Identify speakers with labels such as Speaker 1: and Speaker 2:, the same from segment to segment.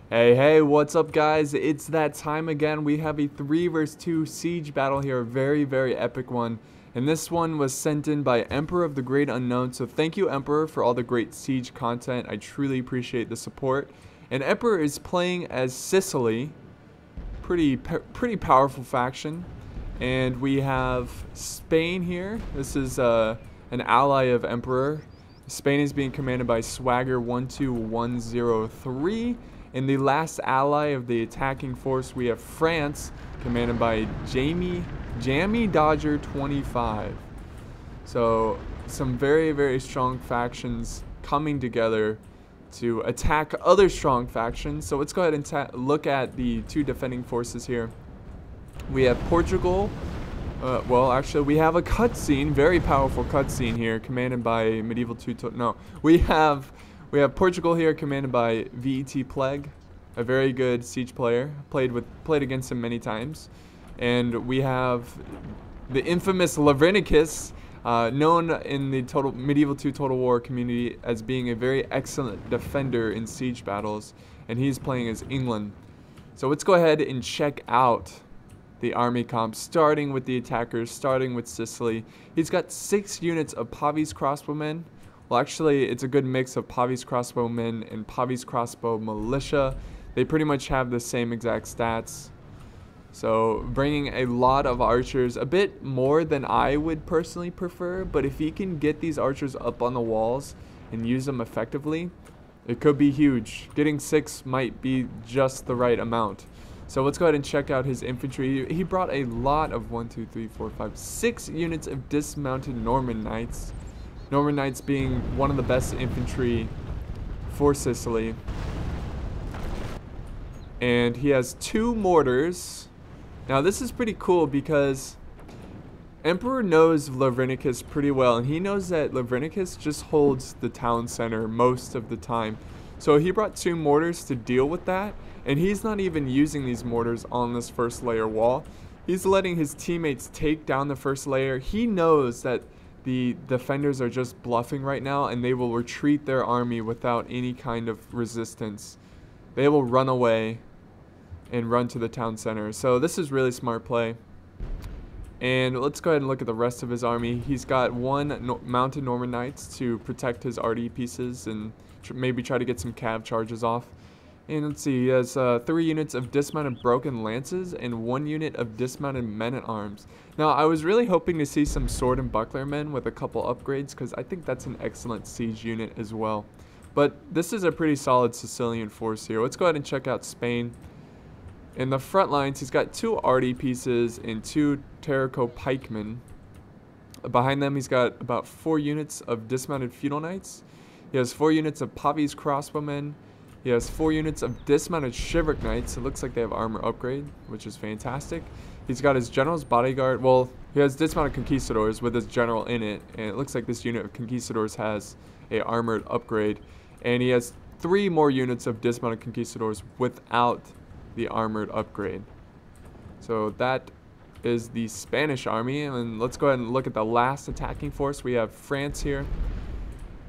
Speaker 1: Hey, what's up guys? It's that time again. We have a 3 versus 2 siege battle here, a very epic one. And this one was sent in by Emperor of the Great Unknown. So thank you, Emperor, for all the great siege content. I truly appreciate the support. And Emperor is playing as Sicily. Pretty powerful faction. And we have Spain here. This is an ally of Emperor. Spain is being commanded by Swagger 12103. In the last ally of the attacking force, we have France, commanded by Jammy Dodger 25. So some very strong factions coming together to attack other strong factions. So let's go ahead and look at the two defending forces here. We have Portugal. Well, actually, we have a cutscene, very powerful cutscene here, commanded by Medieval 2. No, we have Portugal here, commanded by VET Plague, a very good siege player. Played against him many times, and we have the infamous Lavrinicus, known in the Medieval 2 Total War community as being a very excellent defender in siege battles, and he's playing as England. So let's go ahead and check out the army comp, starting with the attackers, starting with Sicily. He's got 6 units of Pavi's crossbowmen. Well, actually, it's a good mix of Pavi's crossbowmen and Pavi's crossbow militia. They pretty much have the same exact stats. So, bringing a lot of archers, a bit more than I would personally prefer, but if he can get these archers up on the walls and use them effectively, it could be huge. Getting 6 might be just the right amount. So let's go ahead and check out his infantry. He brought a lot of 6 units of dismounted Norman Knights. Norman Knights being one of the best infantry for Sicily. And he has 2 mortars. Now this is pretty cool because Emperor knows Lavrinicus pretty well, and he knows that Lavrinicus just holds the town center most of the time. So he brought 2 mortars to deal with that, and he's not even using these mortars on this first layer wall. He's letting his teammates take down the first layer. He knows that the defenders are just bluffing right now, and they will retreat their army without any kind of resistance. They will run away and run to the town center. So this is really smart play. And let's go ahead and look at the rest of his army. He's got 1 mounted Norman Knights to protect his RD pieces and maybe try to get some cav charges off. And let's see, he has 3 units of dismounted broken lances and 1 unit of dismounted men-at-arms. Now, I was really hoping to see some sword and buckler men with a couple upgrades, because I think that's an excellent siege unit as well. But this is a pretty solid Sicilian force here. Let's go ahead and check out Spain. In the front lines, he's got 2 RD pieces and 2 Terrico pikemen. Behind them, he's got about 4 units of dismounted feudal knights. He has 4 units of Pavi's crossbowmen. He has 4 units of dismounted Shiveric Knights. It looks like they have armor upgrade, which is fantastic. He's got his general's bodyguard. Well, he has dismounted conquistadors with his general in it, and it looks like this unit of conquistadors has a armored upgrade. And he has 3 more units of dismounted conquistadors without the armored upgrade. So that is the Spanish army. And let's go ahead and look at the last attacking force. We have France here.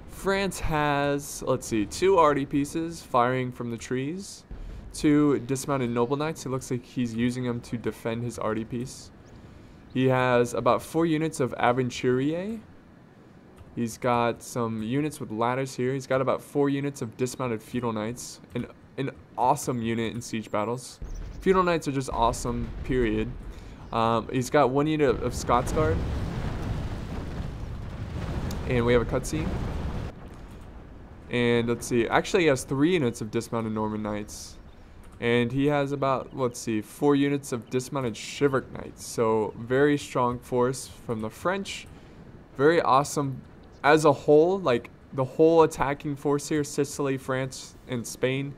Speaker 1: France has, let's see, 2 RD pieces firing from the trees, 2 dismounted noble knights. It looks like he's using them to defend his RD piece. He has about 4 units of aventurier. He's got some units with ladders here. He's got about 4 units of dismounted feudal knights. An awesome unit in siege battles. Feudal knights are just awesome, period. He's got 1 unit of Scots Guard. And we have a cutscene. And let's see, actually he has 3 units of dismounted Norman Knights. And he has about, let's see, 4 units of dismounted Shiveric Knights. So very strong force from the French. Very awesome as a whole, like the whole attacking force here, Sicily, France, and Spain.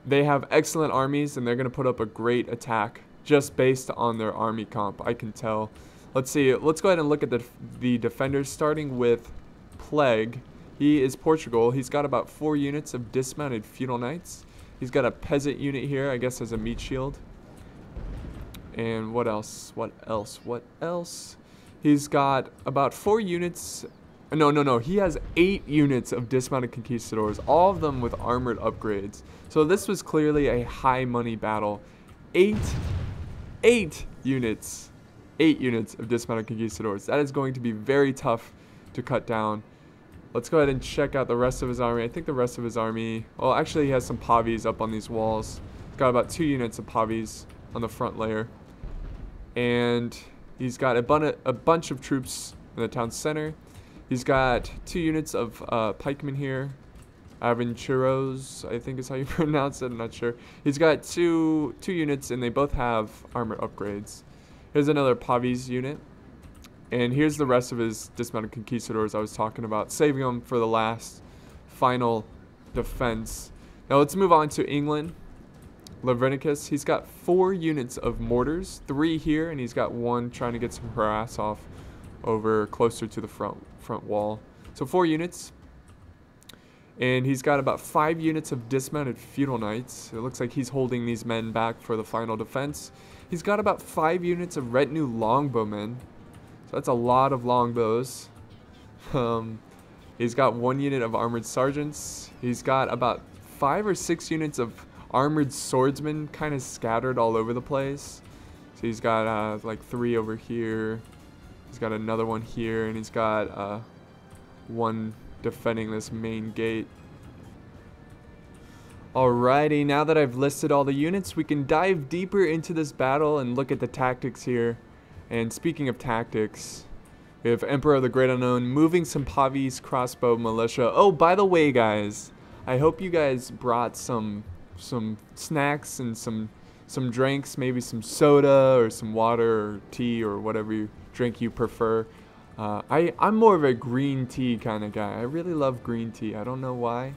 Speaker 1: They have excellent armies, and they're going to put up a great attack just based on their army comp, I can tell. Let's see, let's go ahead and look at the defenders, starting with Plague. He is Portugal. He's got about 4 units of dismounted feudal knights. He's got a peasant unit here, I guess, as a meat shield. And what else? He's got about 4 units No. He has 8 units of dismounted conquistadors, all of them with armored upgrades. So this was clearly a high money battle. 8 units. 8 units of dismounted conquistadors. That is going to be very tough to cut down. Let's go ahead and check out the rest of his army. I think the rest of his army... Well, actually, he has some Pavis up on these walls. He's got about 2 units of Pavis on the front layer. And he's got a bunch of troops in the town center. He's got 2 units of pikemen here. Aventuros, I think is how you pronounce it. I'm not sure. He's got two units, and they both have armor upgrades. Here's another Pavis unit. And here's the rest of his dismounted conquistadors I was talking about, saving them for the last final defense. Now let's move on to England. Lavrinicus, he's got 4 units of mortars, 3 here, and he's got 1 trying to get some harass off over closer to the front wall. So 4 units. And he's got about 5 units of dismounted feudal knights. It looks like he's holding these men back for the final defense. He's got about 5 units of retinue longbowmen. So that's a lot of longbows. He's got 1 unit of armored sergeants. He's got about 5 or 6 units of armored swordsmen kind of scattered all over the place. So he's got like 3 over here. He's got another one here, and he's got 1 defending this main gate. Alrighty, now that I've listed all the units, we can dive deeper into this battle and look at the tactics here. And speaking of tactics, we have Emperor of the Great Unknown moving some Pavis crossbow militia. Oh, by the way, guys, I hope you guys brought some snacks and some drinks, maybe some soda or some water or tea or whatever drink you prefer. I'm more of a green tea kind of guy. I really love green tea. I don't know why.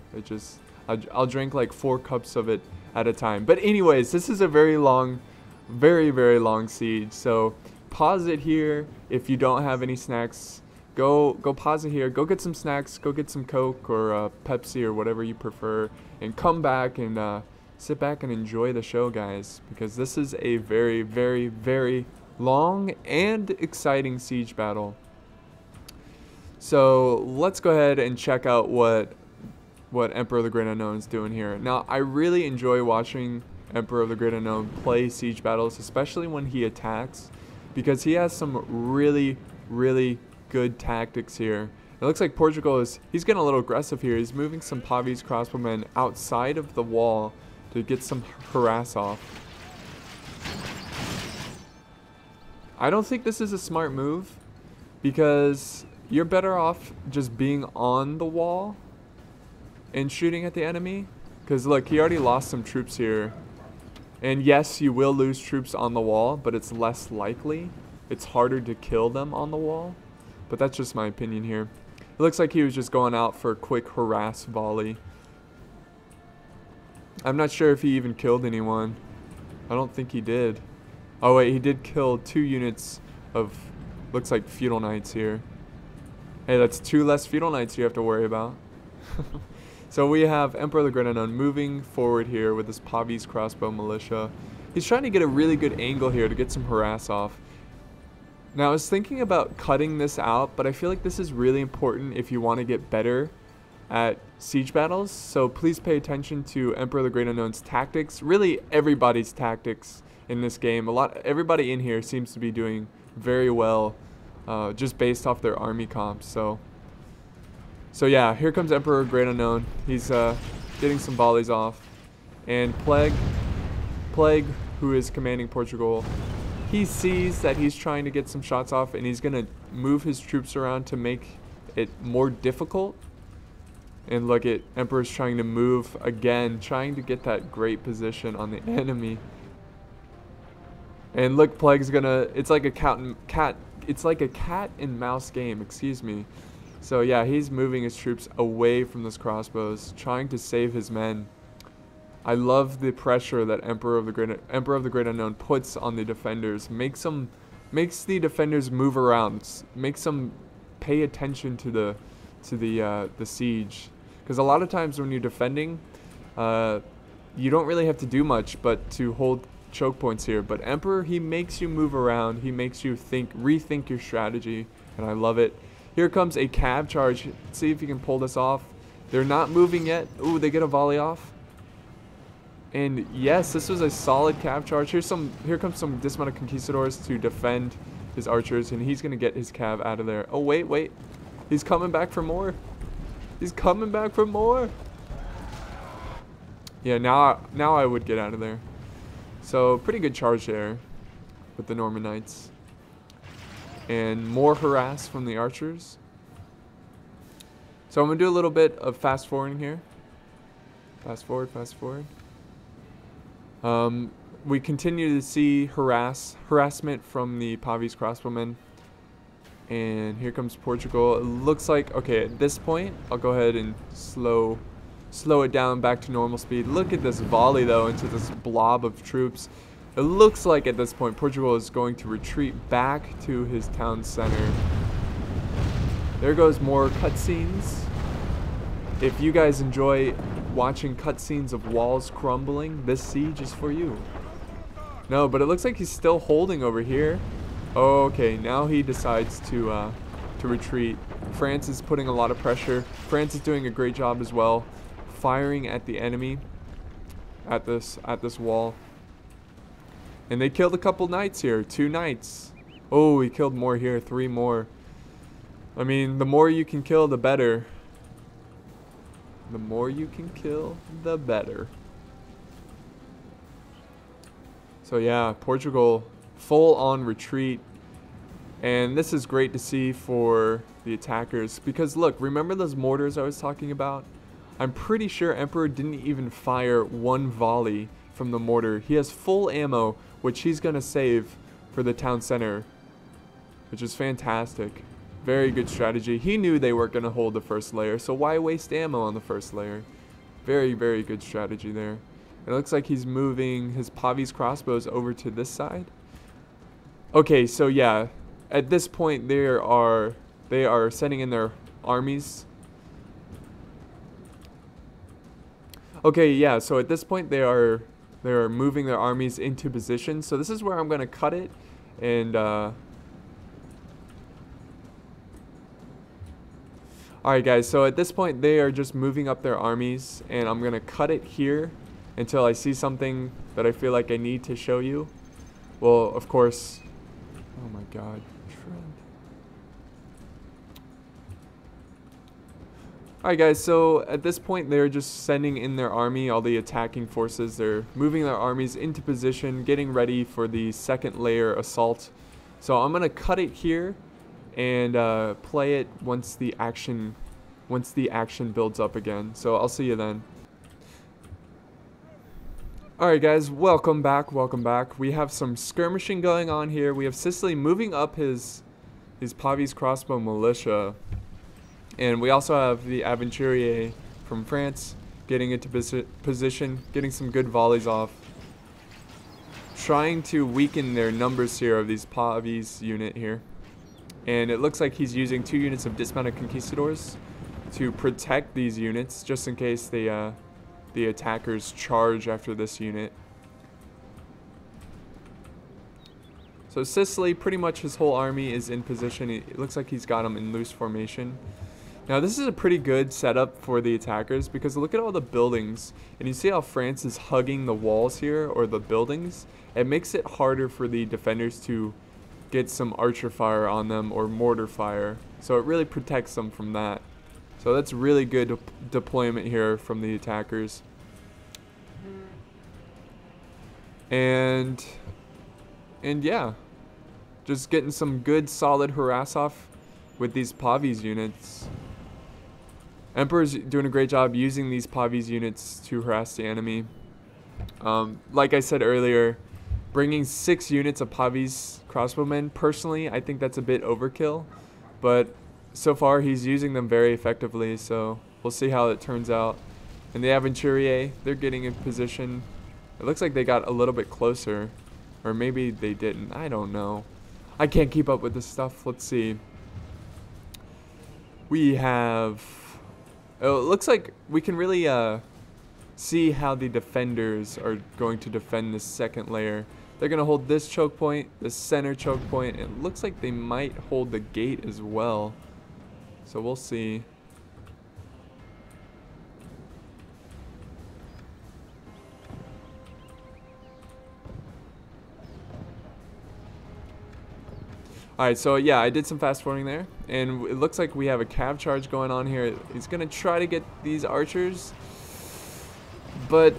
Speaker 1: I'll drink like 4 cups of it at a time. But anyways, this is a very long, very long siege. So pause it here if you don't have any snacks. Go pause it here. Go get some snacks. Go get some Coke or Pepsi or whatever you prefer, and come back and sit back and enjoy the show, guys, because this is a very long and exciting siege battle. So let's go ahead and check out what Emperor of the Great Unknown is doing here. Now, I really enjoy watching Emperor of the Great Unknown play siege battles, especially when he attacks, because he has some really good tactics here. It looks like Portugal he's getting a little aggressive here. He's moving some Pavis crossbowmen outside of the wall to get some harass off. I don't think this is a smart move, because you're better off just being on the wall and shooting at the enemy. Because look, he already lost some troops here. And yes, you will lose troops on the wall, but it's less likely. It's harder to kill them on the wall. But that's just my opinion here. It looks like he was just going out for a quick harass volley. I'm not sure if he even killed anyone. I don't think he did. Oh wait, he did kill 2 units of, looks like, feudal knights here. Hey, that's 2 less feudal knights you have to worry about. So we have Emperor of the Great Unknown moving forward here with his Pavis crossbow militia. He's trying to get a really good angle here to get some harass off. Now, I was thinking about cutting this out, but I feel like this is really important if you want to get better at siege battles. So please pay attention to Emperor of the Great Unknown's tactics. Really, everybody's tactics in this game. Everybody in here seems to be doing very well, just based off their army comps. So yeah, here comes Emperor of the Great Unknown. He's getting some volleys off, and Plague, who is commanding Portugal, he sees that he's trying to get some shots off, and he's gonna move his troops around to make it more difficult. And look at Emperor's trying to move again, trying to get that great position on the enemy. And look, Plague's gonna, it's like a cat and mouse game, excuse me. So yeah, he's moving his troops away from those crossbows, trying to save his men. I love the pressure that Emperor of the Great Unknown puts on the defenders. Makes the defenders move around, makes them pay attention to the siege. Because a lot of times when you're defending, you don't really have to do much but to hold choke points here. But Emperor, he makes you move around. He makes you rethink your strategy, and I love it. Here comes a cab charge. Let's see if he can pull this off. They're not moving yet. Ooh, they get a volley off. And yes, this was a solid cab charge. Here comes some dismounted conquistadors to defend his archers, and he's gonna get his cab out of there. Oh wait. He's coming back for more. He's coming back for more. Yeah, now I would get out of there. So pretty good charge there with the Norman Knights. And more harass from the archers. So I'm gonna do a little bit of fast forwarding here. Fast forward. We continue to see harassment from the Pavi's crossbowmen. And here comes Portugal. It looks like, okay, at this point, I'll go ahead and slow it down back to normal speed. Look at this volley though into this blob of troops. It looks like at this point Portugal is going to retreat back to his town center. There goes more cutscenes. If you guys enjoy watching cutscenes of walls crumbling, this siege is for you. No, but it looks like he's still holding over here. Okay, now he decides to retreat. France is putting a lot of pressure. France is doing a great job as well, firing at the enemy at this wall. And they killed a couple knights here, 2 knights. Oh, he killed more here, 3 more. I mean, the more you can kill, the better. The more you can kill, the better. So yeah, Portugal full on retreat. And this is great to see for the attackers. Because look, remember those mortars I was talking about? I'm pretty sure Emperor didn't even fire 1 volley from the mortar. He has full ammo, which he's going to save for the town center. Which is fantastic. Very good strategy. He knew they weren't going to hold the first layer, so why waste ammo on the first layer? Very, very good strategy there. It looks like he's moving his Pavi's crossbows over to this side. Okay, so yeah, at this point they are sending in their armies. Okay, yeah, so at this point they are moving their armies into position. So this is where I'm going to cut it and Alright guys, so at this point they are just moving up their armies, and I'm going to cut it here until I see something that I feel like I need to show you. Well, of course, oh my god, Trent. Alright guys, so at this point they're just sending in their army, all the attacking forces. They're moving their armies into position, getting ready for the second layer assault. So I'm going to cut it here and play it once the action builds up again. So I'll see you then. Alright guys, welcome back. We have some skirmishing going on here. We have Sicily moving up his Pavi's crossbow militia. And we also have the Aventurier from France getting into position, getting some good volleys off. Trying to weaken their numbers here of these Pavi's unit here. And it looks like he's using 2 units of dismounted conquistadors to protect these units, just in case the attackers charge after this unit. So Sicily, pretty much his whole army is in position. It looks like he's got them in loose formation. Now this is a pretty good setup for the attackers, because look at all the buildings. And you see how France is hugging the walls here, or the buildings? It makes it harder for the defenders to get some archer fire on them or mortar fire, so it really protects them from that. So that's really good deployment here from the attackers. And yeah, just getting some good solid harass off with these Pavi's units. Emperor's doing a great job using these Pavi's units to harass the enemy. Like I said earlier, bringing 6 units of Pavi's crossbowmen, personally, I think that's a bit overkill. But so far, he's using them very effectively, so we'll see how it turns out. And the Aventurier, they're getting in position. It looks like they got a little bit closer. Or maybe they didn't. I don't know. I can't keep up with this stuff. Let's see. We have... Oh, it looks like we can really see how the defenders are going to defend this second layer. They're going to hold this choke point, the center choke point. It looks like they might hold the gate as well. So we'll see. Alright, so yeah, I did some fast forwarding there, and it looks like we have a cav charge going on here. He's gonna try to get these archers, but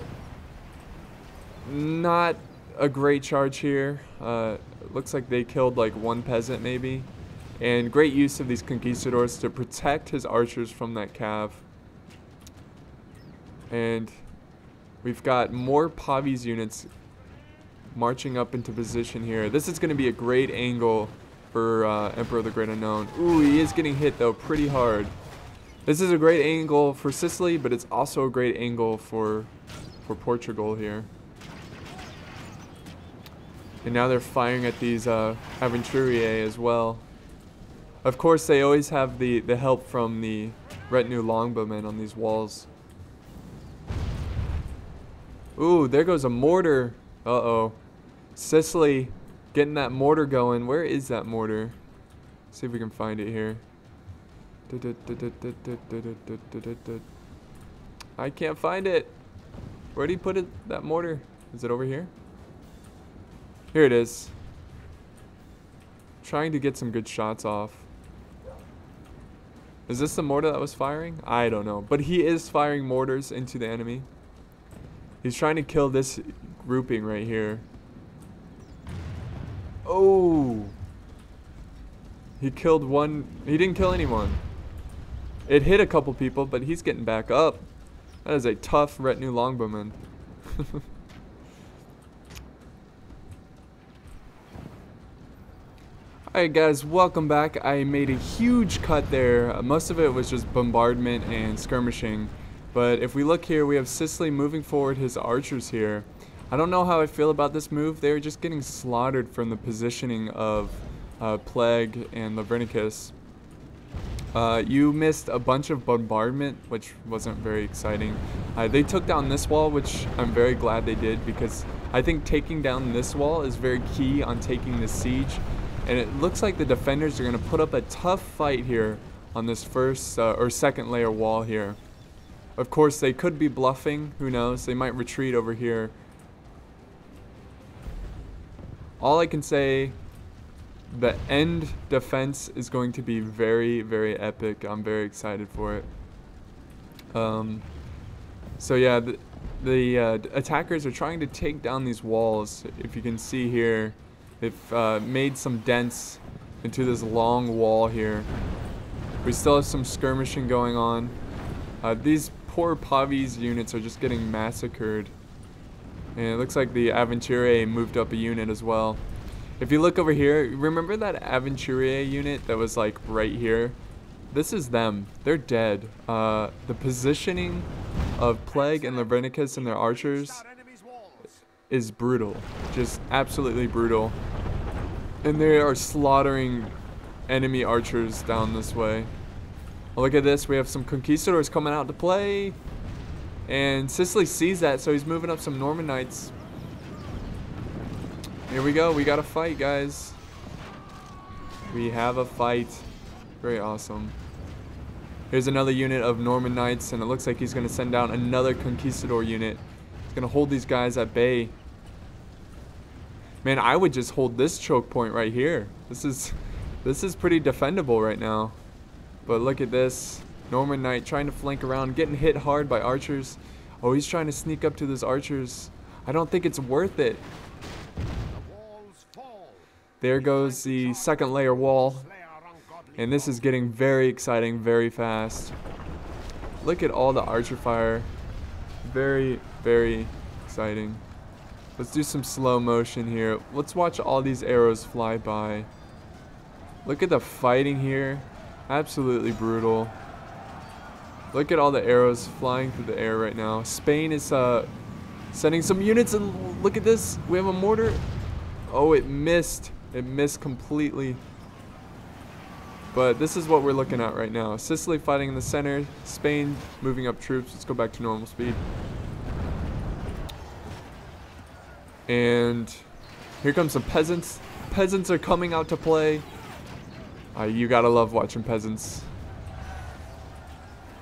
Speaker 1: not a great charge here. Looks like they killed like one peasant maybe, and great use of these conquistadors to protect his archers from that cav. And we've got more Pavi's units marching up into position here. This is gonna be a great angle for Emperor of the Great Unknown. Ooh, he is getting hit though pretty hard. This is a great angle for Sicily, but it's also a great angle for Portugal here. And now they're firing at these Aventurier as well. Of course, they always have the help from the retinue longbowmen on these walls. Ooh, there goes a mortar. Uh-oh. Sicily getting that mortar going. Where is that mortar? See if we can find it here. I can't find it. Where did he put it? That mortar? Is it over here? Here it is. Trying to get some good shots off. Is this the mortar that was firing? I don't know. But he is firing mortars into the enemy. He's trying to kill this grouping right here. Oh, he killed one. He didn't kill anyone. It hit a couple people, but he's getting back up. That is a tough retinue longbowman. Alright guys, welcome back. I made a huge cut there. Most of it was just bombardment and skirmishing. But if we look here, we have Sicily moving forward his archers here. I don't know how I feel about this move. They're just getting slaughtered from the positioning of Plague and Lavernicus. You missed a bunch of bombardment, which wasn't very exciting. They took down this wall, which I'm very glad they did, because I think taking down this wall is very key on taking the siege. And it looks like the defenders are going to put up a tough fight here on this first or second layer wall here. Of course, they could be bluffing. Who knows? They might retreat over here. All I can say, the end defense is going to be very, very epic. I'm very excited for it. So yeah, the attackers are trying to take down these walls. If you can see here, they've made some dents into this long wall here. We still have some skirmishing going on. These poor Pavi's units are just getting massacred. And it looks like the Aventurier moved up a unit as well. If you look over here, remember that Aventurier unit that was like right here? This is them. They're dead. The positioning of Plague and Lavernicus and their archers is brutal. Just absolutely brutal. And they are slaughtering enemy archers down this way. Oh, look at this. We have some conquistadors coming out to play. And Sicily sees that, so he's moving up some Norman Knights. Here we go. We got a fight, guys. We have a fight. Very awesome. Here's another unit of Norman Knights, and it looks like he's going to send down another conquistador unit. He's going to hold these guys at bay. Man, I would just hold this choke point right here. This is pretty defendable right now. But look at this. Norman Knight trying to flank around, getting hit hard by archers. Oh, he's trying to sneak up to those archers. I don't think it's worth it. There goes the second layer wall. And this is getting very exciting very fast. Look at all the archer fire. Very, very exciting. Let's do some slow motion here. Let's watch all these arrows fly by. Look at the fighting here. Absolutely brutal. Look at all the arrows flying through the air right now. Spain is sending some units, and look at this. We have a mortar. Oh, it missed. It missed completely. But this is what we're looking at right now. Sicily fighting in the center. Spain moving up troops. Let's go back to normal speed. And here comes some peasants. Peasants are coming out to play. You gotta love watching peasants.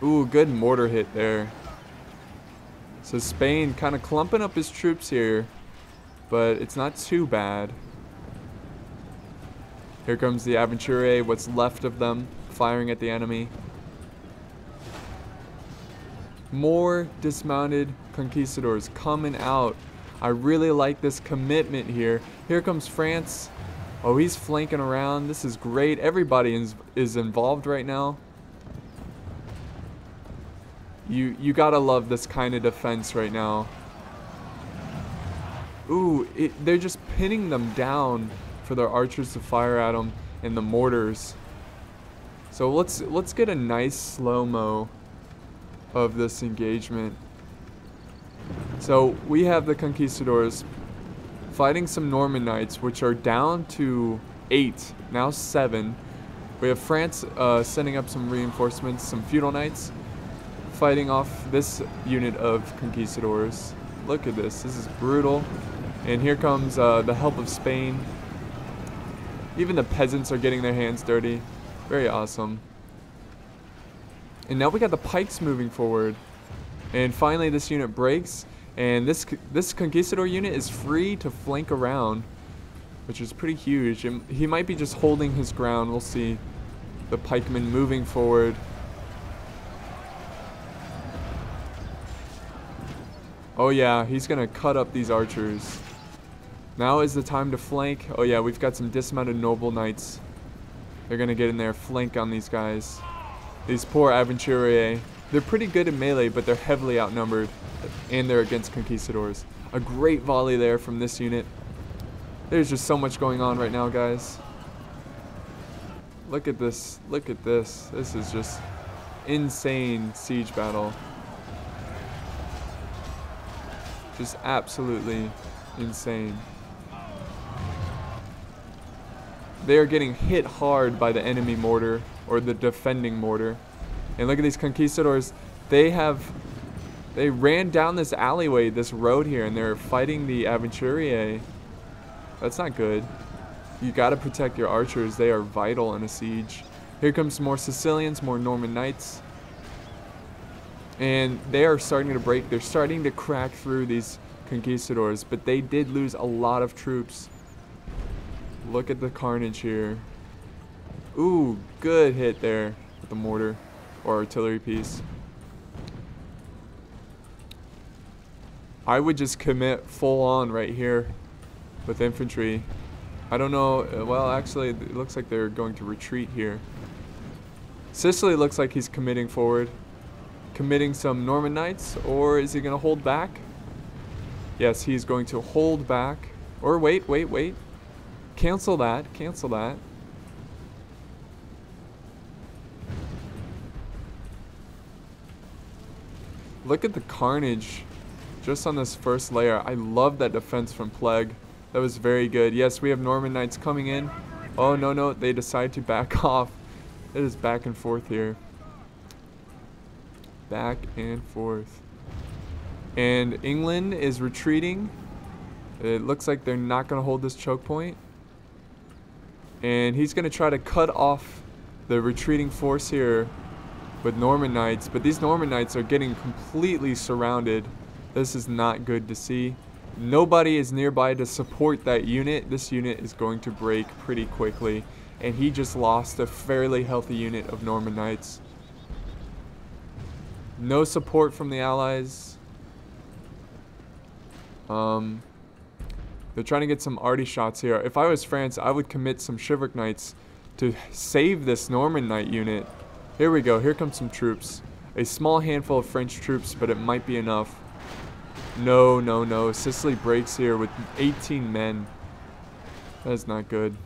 Speaker 1: Ooh, good mortar hit there. So Spain kind of clumping up his troops here, but it's not too bad. Here comes the Aventurier, what's left of them, firing at the enemy. More dismounted conquistadors coming out. I really like this commitment here. Here comes France. Oh, he's flanking around. This is great. Everybody is involved right now. You gotta love this kind of defense right now. Ooh, they're just pinning them down for their archers to fire at them and the mortars. So let's get a nice slow-mo of this engagement. So we have the conquistadors fighting some Norman knights, which are down to 8, now 7. We have France sending up some reinforcements, some feudal knights, fighting off this unit of conquistadors. Look at this. This is brutal. And here comes the help of Spain. Even the peasants are getting their hands dirty. Very awesome. And now we got the pikes moving forward. And finally this unit breaks. And this conquistador unit is free to flank around, which is pretty huge. And he might be just holding his ground. We'll see. The pikemen moving forward. Oh yeah, he's gonna cut up these archers. Now is the time to flank. Oh yeah, we've got some dismounted noble knights. They're gonna get in there, flank on these guys. These poor Aventurier. They're pretty good in melee, but they're heavily outnumbered. And they're against conquistadors. A great volley there from this unit. There's just so much going on right now, guys. Look at this. Look at this. This is just insane siege battle. Just absolutely insane. They are getting hit hard by the enemy mortar, or the defending mortar. And look at these conquistadors. They ran down this alleyway, this road here, and they're fighting the Aventurier. That's not good. You gotta protect your archers. They are vital in a siege. Here comes more Sicilians, more Norman knights. And they are starting to break. They're starting to crack through these conquistadors, but they did lose a lot of troops. Look at the carnage here. Ooh, good hit there with the mortar or artillery piece. I would just commit full on right here with infantry. I don't know. Well, actually, it looks like they're going to retreat here. Sicily looks like he's committing forward. Committing some Norman knights, or is he going to hold back? Yes, he's going to hold back. Or wait. Cancel that. Cancel that. Look at the carnage just on this first layer. I love that defense from Plague. That was very good. Yes, we have Norman knights coming in. Oh, no. They decide to back off. It is back and forth here. Back and forth. And England is retreating. It looks like they're not going to hold this choke point. And he's going to try to cut off the retreating force here with Norman knights. But these Norman knights are getting completely surrounded. This is not good to see. Nobody is nearby to support that unit. This unit is going to break pretty quickly. And he just lost a fairly healthy unit of Norman knights. No support from the allies. They're trying to get some arty shots here. If I was France, I would commit some chivalric knights to save this Norman knight unit. Here we go. Here come some troops. A small handful of French troops, but it might be enough. No. Sicily breaks here with 18 men. That is not good.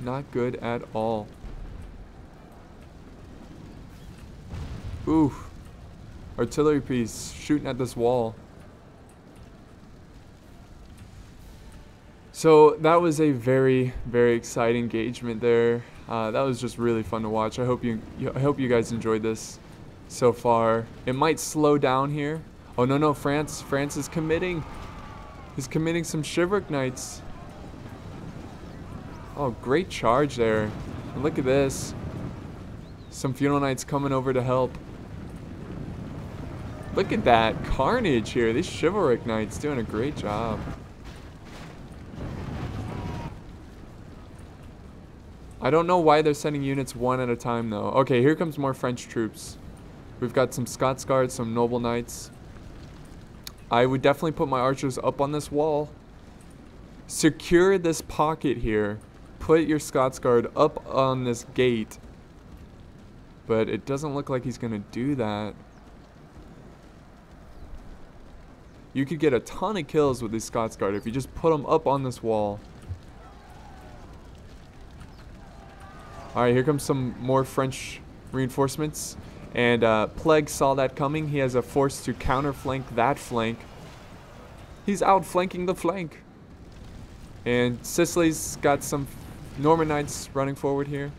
Speaker 1: Not good at all. Ooh. Artillery piece shooting at this wall. So that was a very, very exciting engagement there. That was just really fun to watch. I hope you guys enjoyed this so far. It might slow down here. Oh no, France is committing. He's committing some chivalric knights. Oh, great charge there. And look at this. Some Funeral Knights coming over to help. Look at that carnage here. These Chivalric Knights doing a great job. I don't know why they're sending units one at a time though. Okay, here comes more French troops. We've got some Scots Guards, some Noble Knights. I would definitely put my archers up on this wall. Secure this pocket here. Put your Scots Guard up on this gate. But it doesn't look like he's going to do that. You could get a ton of kills with these Scots Guard if you just put them up on this wall. Alright, here comes some more French reinforcements. And Plague saw that coming. He has a force to counterflank that flank. He's outflanking the flank. And Sicily's got some Norman Knights running forward here.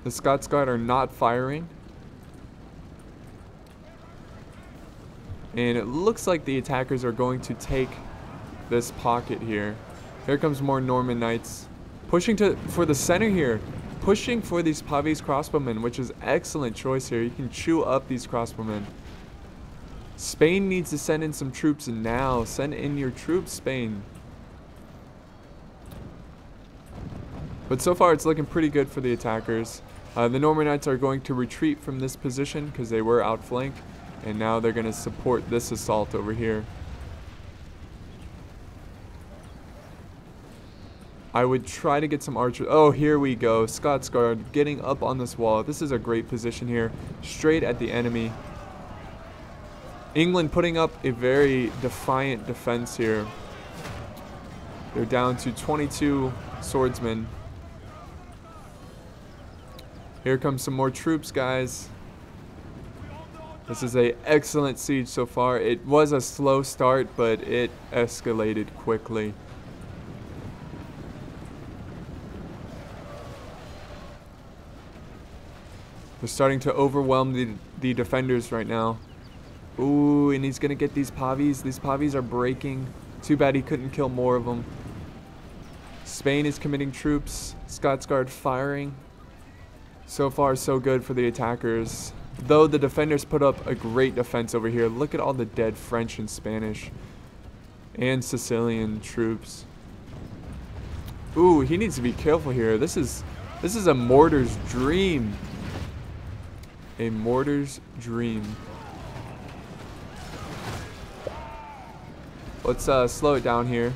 Speaker 1: The Scots Guard are not firing. And it looks like the attackers are going to take this pocket here. Here comes more Norman Knights. Pushing for the center here. Pushing for these Pavese crossbowmen, which is excellent choice here. You can chew up these crossbowmen. Spain needs to send in some troops now. Send in your troops, Spain. But so far it's looking pretty good for the attackers. The Norman Knights are going to retreat from this position because they were outflanked. And now they're going to support this assault over here. I would try to get some archers. Oh, here we go. Scots Guard getting up on this wall. This is a great position here. Straight at the enemy. England putting up a very defiant defense here. They're down to 22 swordsmen. Here comes some more troops, guys. This is an excellent siege so far. It was a slow start, but it escalated quickly. They're starting to overwhelm the defenders right now. Ooh, and he's going to get these Pavis. These Pavis are breaking. Too bad he couldn't kill more of them. Spain is committing troops. Scots Guard firing. So far, so good for the attackers. Though the defenders put up a great defense over here. Look at all the dead French and Spanish and Sicilian troops. Ooh, he needs to be careful here. This is a mortar's dream. A mortar's dream. Let's slow it down here.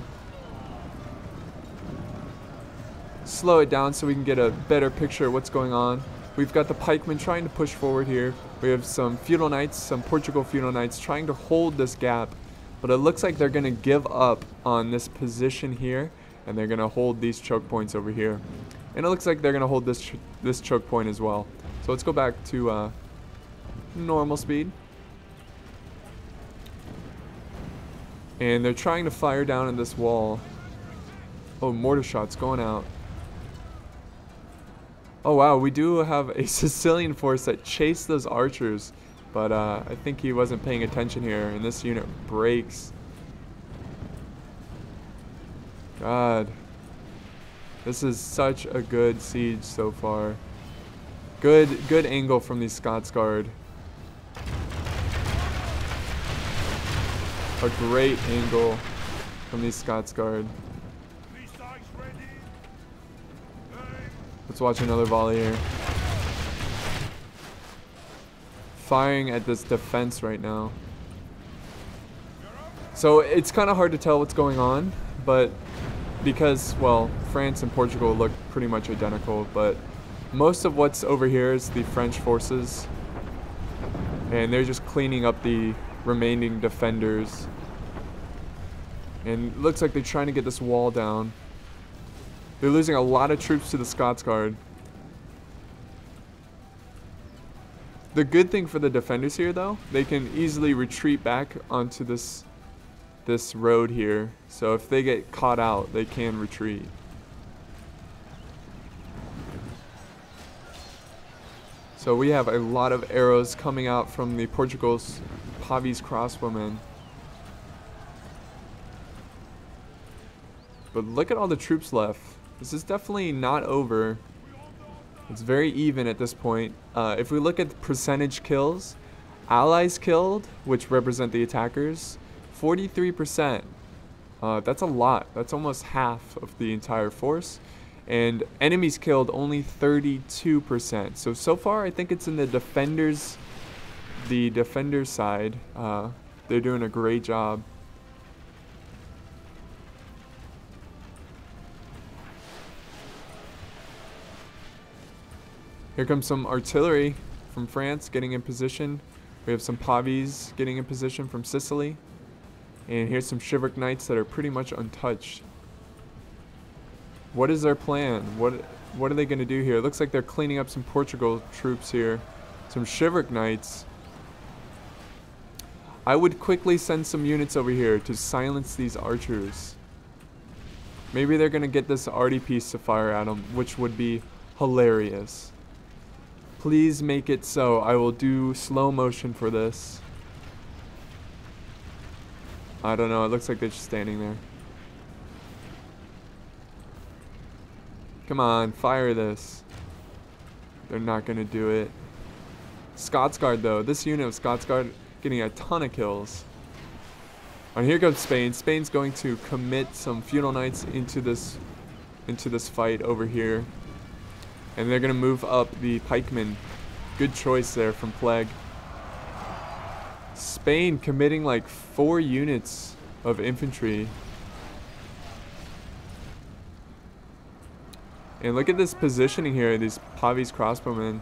Speaker 1: Slow it down so we can get a better picture of what's going on. We've got the pikemen trying to push forward here. We have some feudal knights, some Portugal feudal knights trying to hold this gap. But it looks like they're going to give up on this position here. And they're going to hold these choke points over here. And it looks like they're going to hold this choke point as well. So let's go back to normal speed. And they're trying to fire down in this wall. Oh, mortar shots going out. Oh wow, we do have a Sicilian force that chased those archers. But I think he wasn't paying attention here. And this unit breaks. God. This is such a good siege so far. Good angle from these Scots Guard. A great angle from these Scots Guard. Let's watch another volley here. Firing at this defense right now. So it's kind of hard to tell what's going on, but because, well, France and Portugal look pretty much identical, but most of what's over here is the French forces, and they're just cleaning up the remaining defenders. And it looks like they're trying to get this wall down. They're losing a lot of troops to the Scots Guard. The good thing for the defenders here, though, they can easily retreat back onto this road here. So if they get caught out, they can retreat. So we have a lot of arrows coming out from the Portugal's Pavese crossbowmen. But look at all the troops left. This is definitely not over. It's very even at this point. If we look at the percentage kills, allies killed, which represent the attackers, 43%. That's a lot. That's almost half of the entire force. And enemies killed only 32%. So far I think it's in the defenders side. They're doing a great job. Here comes some artillery from France getting in position. We have some pavis getting in position from Sicily. And here's some Chivalric Knights that are pretty much untouched. What is their plan? What are they going to do here? It looks like they're cleaning up some Portugal troops here. Some Chivalric Knights. I would quickly send some units over here to silence these archers. Maybe they're going to get this arty piece to fire at them, which would be hilarious. Please make it so. I will do slow motion for this. I don't know. It looks like they're just standing there. Come on, fire this. They're not going to do it. Scotsguard, though. This unit of Scotsguard getting a ton of kills. And here comes Spain. Spain's going to commit some feudal knights into this fight over here. And they're going to move up the pikemen. Good choice there from Plague. Spain committing like 4 units of infantry. And look at this positioning here, these Pavis crossbowmen.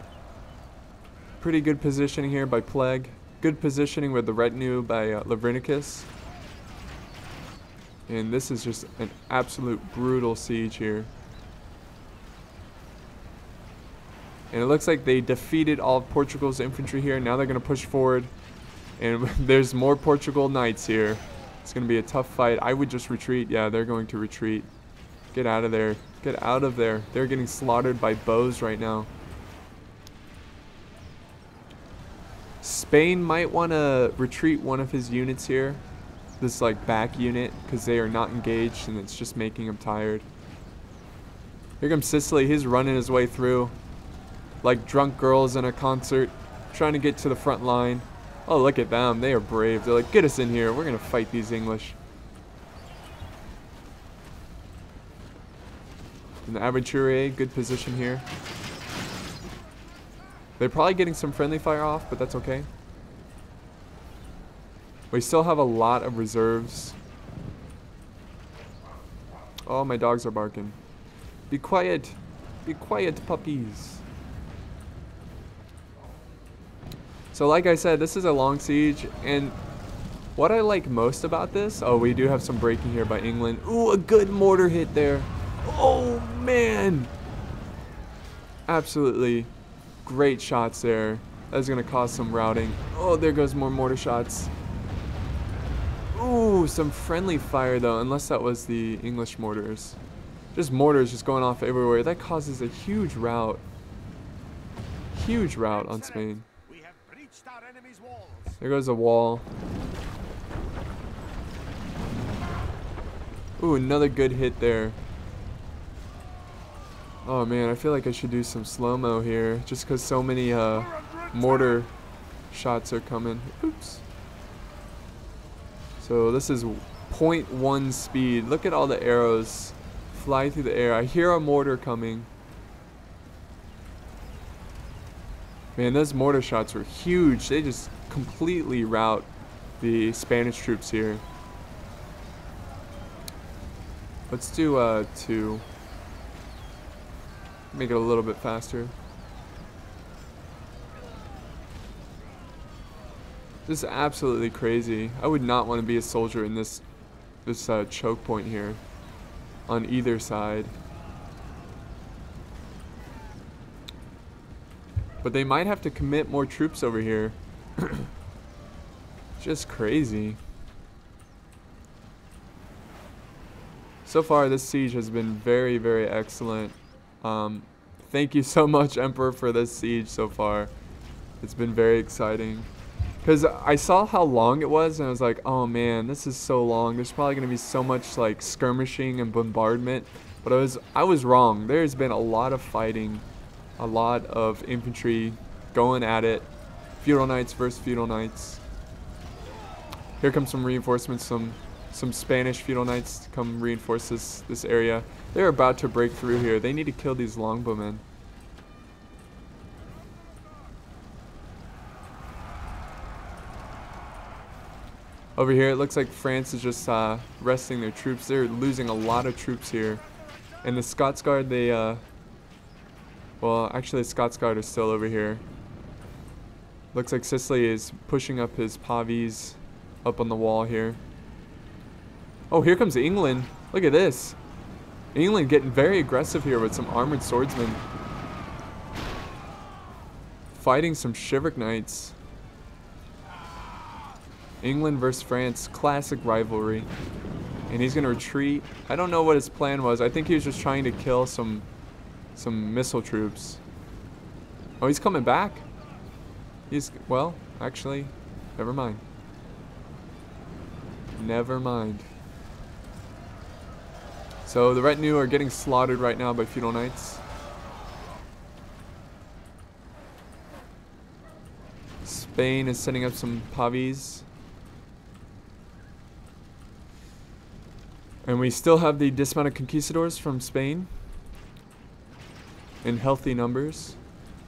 Speaker 1: Pretty good positioning here by Plague. Good positioning with the retinue by Lavrinicus. And this is just an absolute brutal siege here. And it looks like they defeated all of Portugal's infantry here. Now they're going to push forward. And there's more Portugal knights here. It's going to be a tough fight. I would just retreat. Yeah, they're going to retreat. Get out of there. Get out of there. They're getting slaughtered by bows right now. Spain might want to retreat one of his units here. This like back unit. Because they are not engaged and it's just making them tired. Here comes Sicily. He's running his way through. Like drunk girls in a concert, trying to get to the front line. Oh, look at them. They are brave. They're like, get us in here. We're going to fight these English. And the Aventurier, good position here. They're probably getting some friendly fire off, but that's okay. We still have a lot of reserves. Oh, my dogs are barking. Be quiet. Be quiet, puppies. So like I said, this is a long siege, and what I like most about this, oh, we do have some breaking here by England. Ooh, a good mortar hit there. Oh, man. Absolutely great shots there. That's going to cause some routing. Oh, there goes more mortar shots. Ooh, some friendly fire, though, unless that was the English mortars. Just mortars just going off everywhere. That causes a huge rout. Huge rout on Spain. There goes a wall. Ooh, another good hit there. Oh man, I feel like I should do some slow-mo here, just because so many mortar shots are coming. Oops. So this is 0.1 speed. Look at all the arrows fly through the air. I hear a mortar coming. Man, those mortar shots were huge. They just completely rout the Spanish troops here. Let's do 2. Make it a little bit faster. This is absolutely crazy. I would not want to be a soldier in this choke point here on either side. But they might have to commit more troops over here. Just crazy. So far, this siege has been very, very excellent. Thank you so much, Emperor, for this siege so far. It's been very exciting. Because I saw how long it was, and I was like, oh man, this is so long. There's probably going to be so much like skirmishing and bombardment. But I was wrong. There's been a lot of fighting, a lot of infantry going at it. Feudal Knights versus Feudal Knights. Here comes some reinforcements, some Spanish Feudal Knights to come reinforce this area. They're about to break through here. They need to kill these longbowmen. Over here, it looks like France is just resting their troops. They're losing a lot of troops here. And the Scots Guard, well, actually the Scots Guard are still over here. Looks like Sicily is pushing up his pavies up on the wall here. Oh, here comes England. Look at this. England getting very aggressive here with some armored swordsmen. Fighting some Chivalric Knights. England versus France, classic rivalry. And he's gonna retreat. I don't know what his plan was. I think he was just trying to kill some missile troops. Oh, he's coming back? Well, actually, never mind. Never mind. So the retinue are getting slaughtered right now by Feudal Knights. Spain is setting up some pavies. And we still have the dismounted conquistadors from Spain in healthy numbers.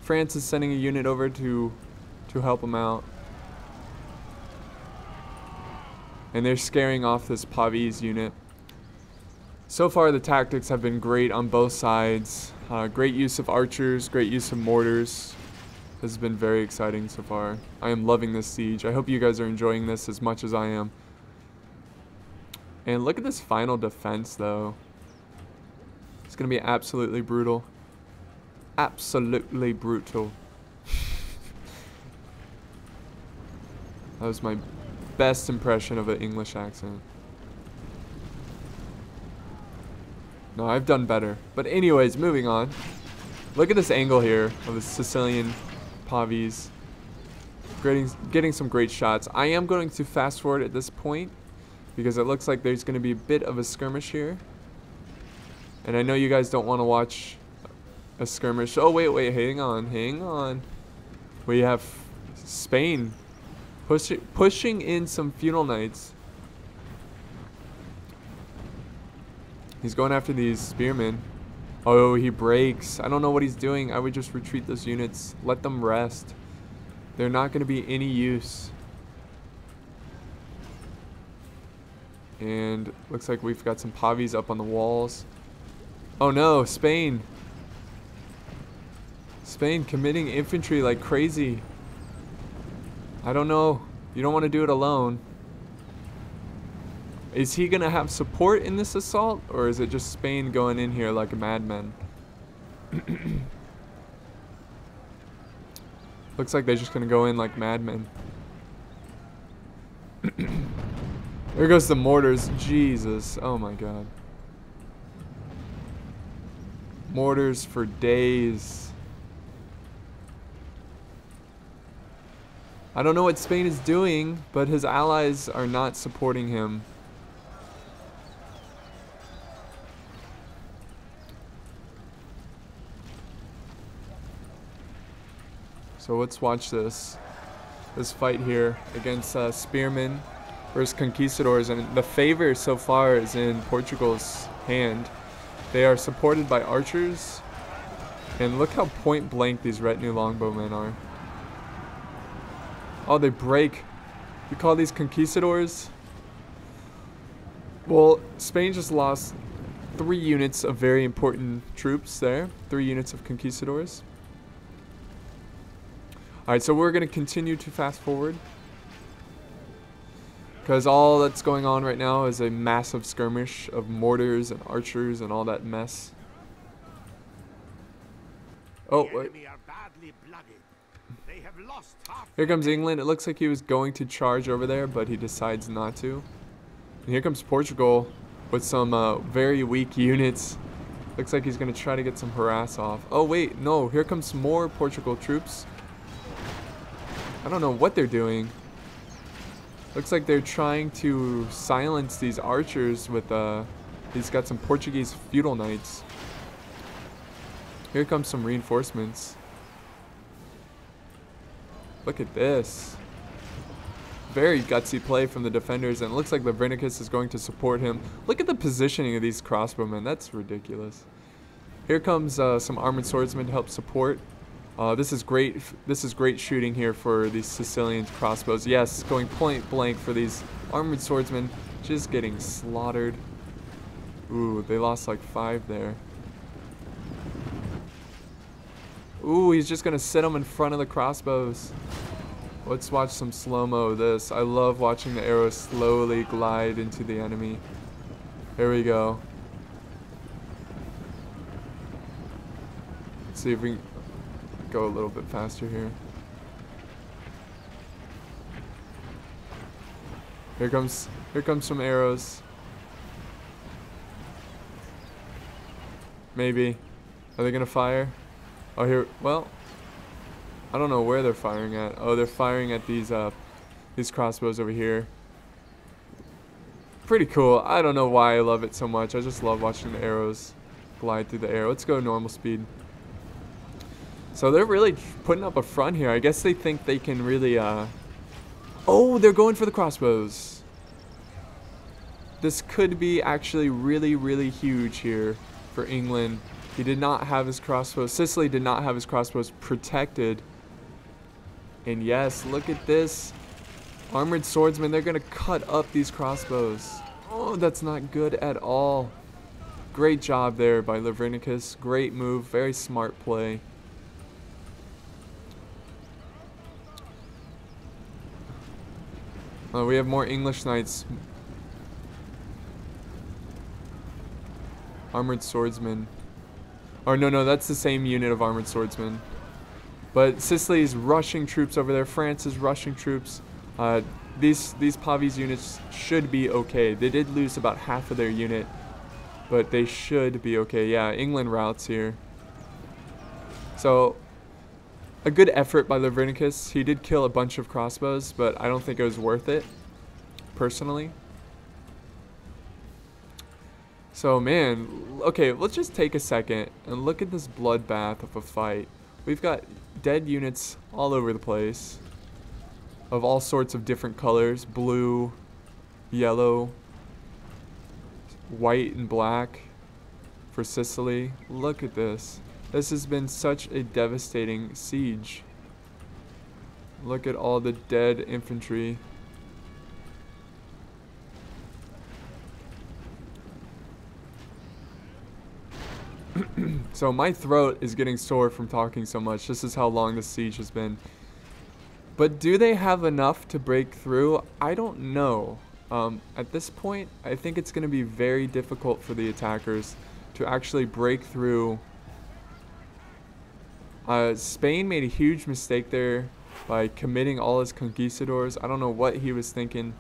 Speaker 1: France is sending a unit over to help them out. And they're scaring off this Pavis unit. So far the tactics have been great on both sides. Great use of archers, great use of mortars. This has been very exciting so far. I am loving this siege. I hope you guys are enjoying this as much as I am. And look at this final defense though. It's going to be absolutely brutal. Absolutely brutal. That was my best impression of an English accent. No, I've done better. But anyways, moving on. Look at this angle here of the Sicilian pavies. Getting some great shots. I am going to fast forward at this point because it looks like there's going to be a bit of a skirmish here. And I know you guys don't want to watch a skirmish. Oh, wait, hang on. We have Spain pushing in some Feudal Knights. He's going after these spearmen. Oh, he breaks. I don't know what he's doing. I would just retreat those units. Let them rest. They're not going to be any use. And looks like we've got some pavies up on the walls. Oh no, Spain. Spain committing infantry like crazy. I don't know. You don't want to do it alone. Is he going to have support in this assault? Or is it just Spain going in here like a madman? Looks like they're just going to go in like madmen. There goes the mortars. Jesus. Oh my god. Mortars for days. I don't know what Spain is doing, but his allies are not supporting him. So let's watch this fight here against spearmen versus conquistadors, and the favor so far is in Portugal's hand. They are supported by archers, and look how point blank these retinue longbowmen are. Oh, they break. We call these conquistadors. Well, Spain just lost 3 units of very important troops there. 3 units of conquistadors. Alright, so we're going to continue to fast forward. Because all that's going on right now is a massive skirmish of mortars and archers and all that mess. Oh, wait. Here comes England. It looks like he was going to charge over there, but he decides not to. And here comes Portugal with some very weak units. Looks like he's going to try to get some harass off. Oh, wait. No. Here comes some more Portugal troops. I don't know what they're doing. Looks like they're trying to silence these archers with He's got some Portuguese feudal knights. Here comes some reinforcements. Look at this. Very gutsy play from the defenders, and it looks like Lavrinicus is going to support him. Look at the positioning of these crossbowmen. That's ridiculous. Here comes some armored swordsmen to help support. This is great. This is great shooting here for these Sicilian crossbows. Yes, going point blank for these armored swordsmen, just getting slaughtered. Ooh, they lost like 5 there. Ooh, he's just gonna sit them in front of the crossbows. Let's watch some slow-mo of this. I love watching the arrows slowly glide into the enemy. Here we go. Let's see if we can go a little bit faster here. Here comes some arrows. Maybe. Are they gonna fire? Oh, here. Well, I don't know where they're firing at. Oh, they're firing at these crossbows over here. Pretty cool. I don't know why I love it so much. I just love watching the arrows glide through the air. Let's go normal speed. So they're really putting up a front here. I guess they think they can really. Oh, they're going for the crossbows. This could be actually really, really huge here for England. He did not have his crossbows. Sicily did not have his crossbows protected. And yes, look at this. Armored swordsmen, they're going to cut up these crossbows. Oh, that's not good at all. Great job there by Lavrinicus. Great move. Very smart play. We have more English knights. Armored swordsmen. Or no, that's the same unit of armored swordsmen. But Sicily is rushing troops over there. France is rushing troops. These Pavi's units should be okay. They did lose about half of their unit, but they should be okay. Yeah, England routes here. So, a good effort by Lavrinicus. He did kill a bunch of crossbows, but I don't think it was worth it, personally. So, man, okay, let's just take a second and look at this bloodbath of a fight. We've got dead units all over the place, of all sorts of different colors: blue, yellow, white and black for Sicily. Look at this. This has been such a devastating siege. Look at all the dead infantry. So my throat is getting sore from talking so much. This is how long this siege has been. But do they have enough to break through? I don't know. At this point, I think it's going to be very difficult for the attackers to actually break through. Spain made a huge mistake there by committing all his conquistadors. I don't know what he was thinking,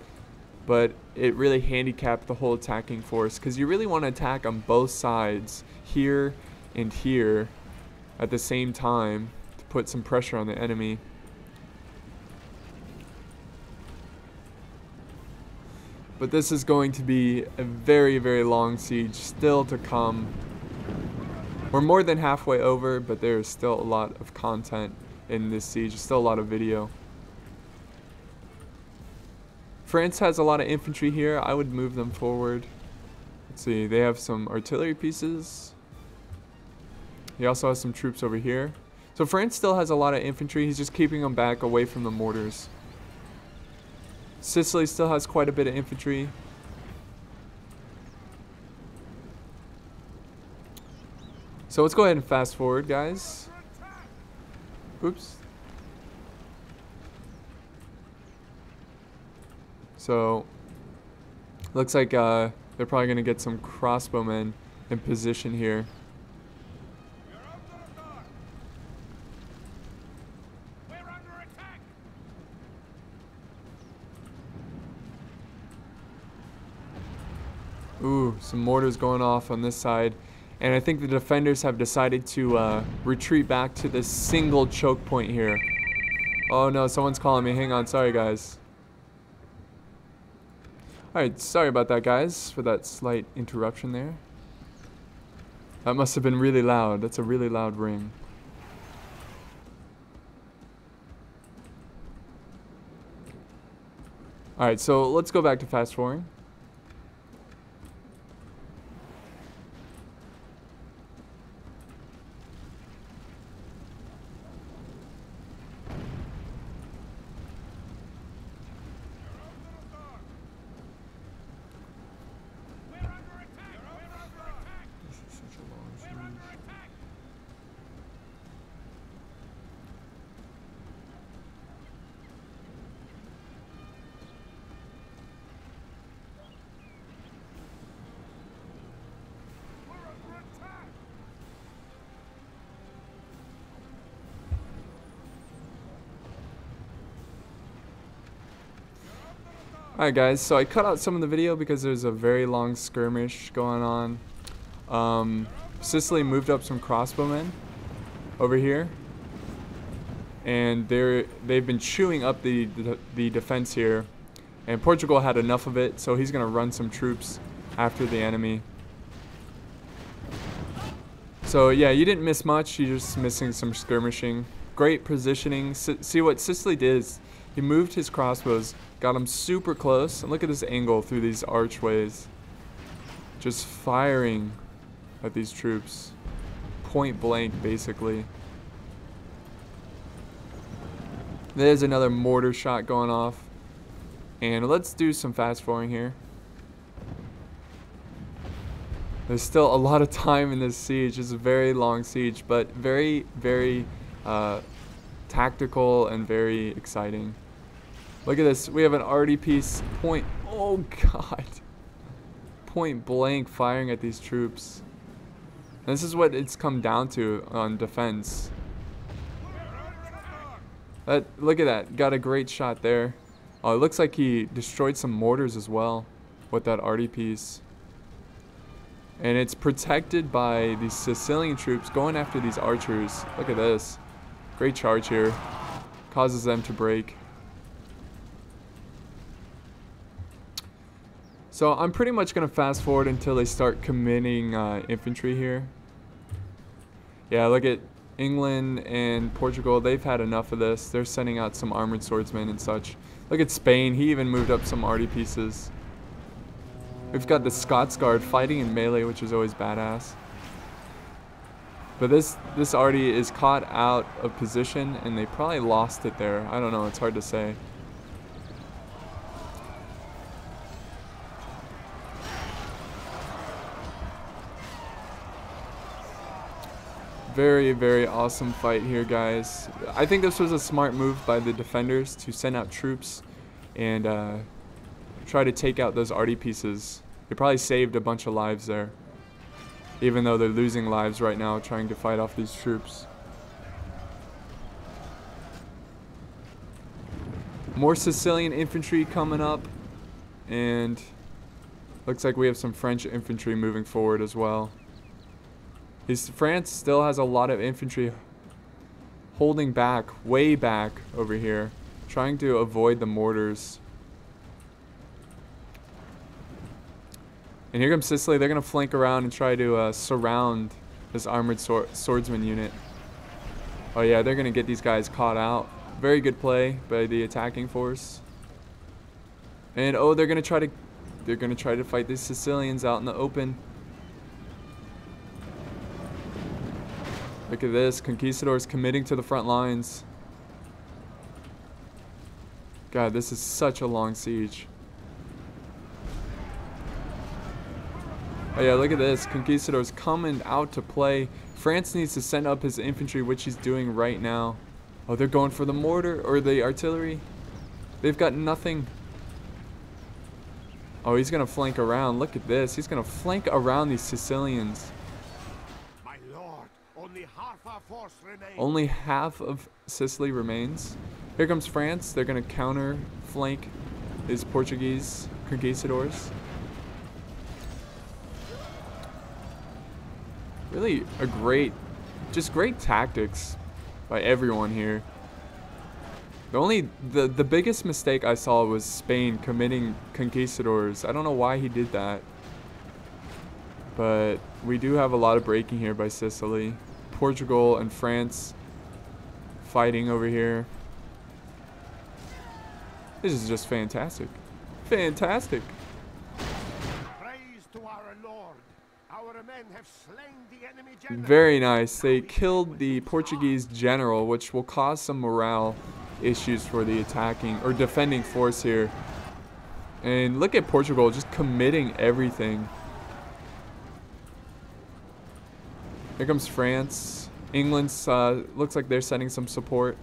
Speaker 1: but it really handicapped the whole attacking force, because you really want to attack on both sides, here and here, at the same time, to put some pressure on the enemy. But this is going to be a very, very long siege still to come. We're more than halfway over, but there is still a lot of content in this siege. Still a lot of video. France has a lot of infantry here. I would move them forward. Let's see, they have some artillery pieces. He also has some troops over here. So France still has a lot of infantry. He's just keeping them back away from the mortars. Sicily still has quite a bit of infantry. So let's go ahead and fast forward, guys. Oops. So, looks like they're probably going to get some crossbowmen in position here. Ooh, some mortars going off on this side. And I think the defenders have decided to retreat back to this single choke point here. Oh no, someone's calling me. Hang on, sorry guys. Alright, sorry about that, guys, for that slight interruption there. That must have been really loud. That's a really loud ring. Alright, so let's go back to fast forwarding. Alright guys, so I cut out some of the video because there's a very long skirmish going on. Sicily moved up some crossbowmen over here, and they've been chewing up the defense here, and Portugal had enough of it, so he's gonna run some troops after the enemy. So yeah, you didn't miss much, you're just missing some skirmishing. Great positioning. See what Sicily did is he moved his crossbows, got them super close, and look at this angle through these archways. Just firing at these troops. Point blank, basically. There's another mortar shot going off. And let's do some fast forwarding here. There's still a lot of time in this siege. It's a very long siege, but very, very tactical and very exciting. Look at this. We have an arty piece point. Oh god. Point blank firing at these troops. And this is what it's come down to on defense. Look at that. Got a great shot there. Oh, it looks like he destroyed some mortars as well with that arty piece. And it's protected by these Sicilian troops going after these archers. Look at this. Great charge here. Causes them to break. So I'm pretty much going to fast forward until they start committing infantry here. Yeah, look at England and Portugal. They've had enough of this. They're sending out some armored swordsmen and such. Look at Spain. He even moved up some arty pieces. We've got the Scots Guard fighting in melee, which is always badass. But this arty is caught out of position, and they probably lost it there. I don't know. It's hard to say. Very, very awesome fight here, guys. I think this was a smart move by the defenders to send out troops and try to take out those arty pieces. They probably saved a bunch of lives there, even though they're losing lives right now trying to fight off these troops. More Sicilian infantry coming up, and looks like we have some French infantry moving forward as well. France still has a lot of infantry holding back, way back over here, trying to avoid the mortars. And here comes Sicily. They're going to flank around and try to surround this armored swordsman unit. Oh yeah, they're going to get these guys caught out. Very good play by the attacking force. And oh, they're going to try to fight these Sicilians out in the open. Look at this, conquistadors committing to the front lines. God, this is such a long siege. Oh yeah, look at this, conquistadors coming out to play. France needs to send up his infantry, which he's doing right now. Oh, they're going for the mortar or the artillery. They've got nothing. Oh, he's gonna flank around. Look at this, he's gonna flank around these Sicilians. Only half of Sicily remains. Here comes France. They're going to counter flank these Portuguese conquistadors. Really just great tactics by everyone here. The biggest mistake I saw was Spain committing conquistadors. I don't know why he did that. But we do have a lot of breaking here by Sicily. Portugal and France fighting over here. This is just fantastic. Fantastic.
Speaker 2: Praise to our Lord. Our men have slain the enemy general.
Speaker 1: Very nice. They killed the Portuguese general, which will cause some morale issues for the attacking or defending force here. And look at Portugal just committing everything. Here comes France. England's looks like they're sending some support.